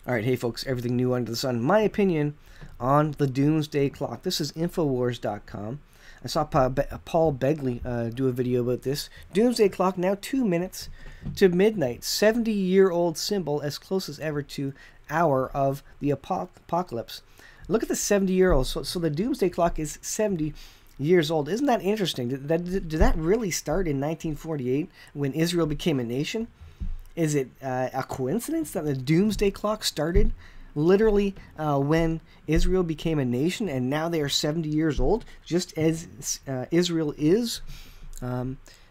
Alright, hey folks, everything new under the sun. My opinion on the Doomsday Clock. This is Infowars.com. I saw Paul Begley do a video about this. Doomsday Clock, now 2 minutes to midnight. 70-year-old symbol, as close as ever to hour of the apocalypse. Look at the 70-year-old. So the Doomsday Clock is 70 years old. Isn't that interesting? Did that really start in 1948 when Israel became a nation? Is it a coincidence that the Doomsday Clock started literally when Israel became a nation, and now they are 70 years old, just as Israel is?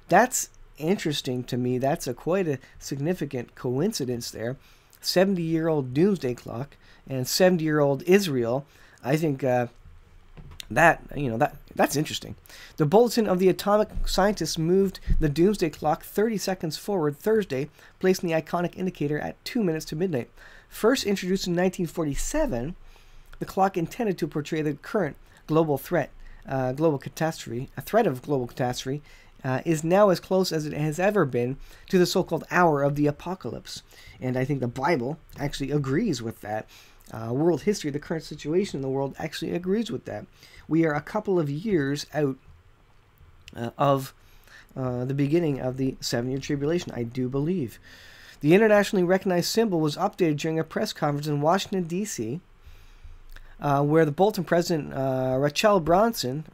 That's interesting to me. That's quite a significant coincidence there. 70-year-old Doomsday Clock and 70-year-old Israel. I think that's interesting. The bulletin of the atomic scientists moved the Doomsday Clock 30 seconds forward Thursday, placing the iconic indicator at 2 minutes to midnight. First introduced in 1947, the clock intended to portray the current global threat, global catastrophe, a threat of global catastrophe, is now as close as it has ever been to the so-called hour of the apocalypse. And I think the Bible actually agrees with that. World history, the current situation in the world, actually agrees with that. We are a couple of years out of the beginning of the 7-year tribulation, I do believe. The internationally recognized symbol was updated during a press conference in Washington, D.C., where the Bolton president, Rachel Bronson,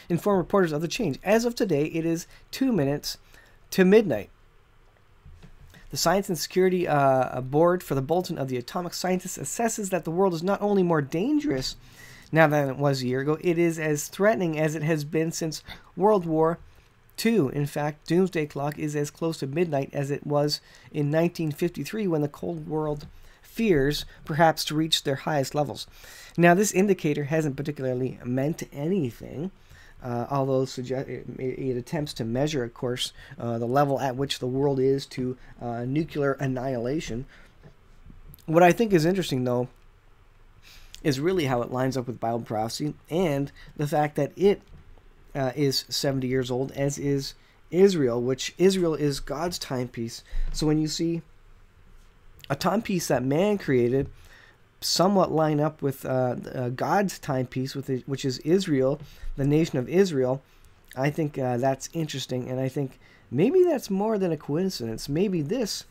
informed reporters of the change. As of today, it is 2 minutes to midnight. The Science and Security Board for the Bulletin of the Atomic Scientists assesses that the world is not only more dangerous now than it was a year ago, it is as threatening as it has been since World War II. In fact, Doomsday Clock is as close to midnight as it was in 1953, when the Cold War fears perhaps to reach their highest levels. Now, this indicator hasn't particularly meant anything, although it attempts to measure, of course, the level at which the world is to nuclear annihilation. What I think is interesting, though, is really how it lines up with Bible prophecy and the fact that it is 70 years old, as is Israel, which Israel is God's timepiece. So when you see a timepiece that man created somewhat line up with God's timepiece, which is Israel, the nation of Israel, I think that's interesting, and I think maybe that's more than a coincidence. Maybe this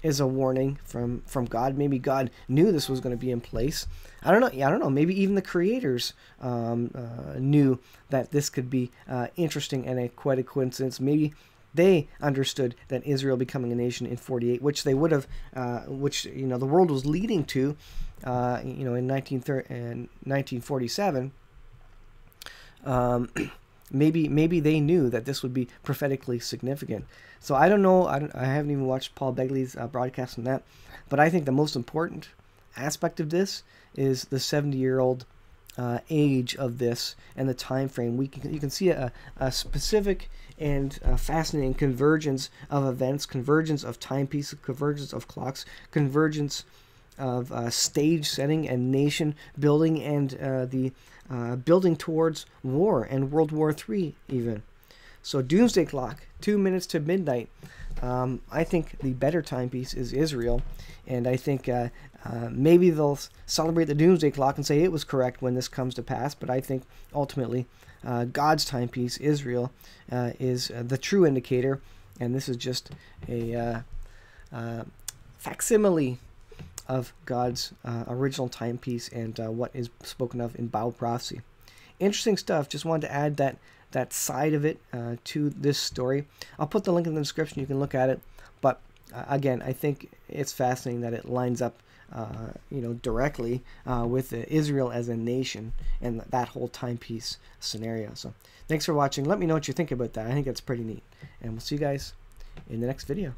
is a warning from God. Maybe God knew this was going to be in place. I don't know. Maybe even the creators knew that this could be interesting and quite a coincidence. Maybe they understood that Israel becoming a nation in 48, which they would have, which the world was leading to, in 1947. Maybe they knew that this would be prophetically significant. So I don't know. I haven't even watched Paul Begley's broadcast on that, but I think the most important aspect of this is the 70-year-old age of this and the time frame. You can see a specific and fascinating convergence of events, convergence of timepieces, convergence of clocks, convergence of stage setting and nation building, and the building towards war and World War III even. So Doomsday Clock, 2 minutes to midnight. I think the better timepiece is Israel, and I think maybe they'll celebrate the Doomsday Clock and say it was correct when this comes to pass, but I think ultimately God's timepiece, Israel, is the true indicator, and this is just a facsimile of God's original timepiece and what is spoken of in Bible prophecy. Interesting stuff. Just wanted to add that side of it to this story. I'll put the link in the description. You can look at it. But again, I think it's fascinating that it lines up, directly with Israel as a nation and that whole timepiece scenario. So thanks for watching. Let me know what you think about that. I think that's pretty neat. And we'll see you guys in the next video.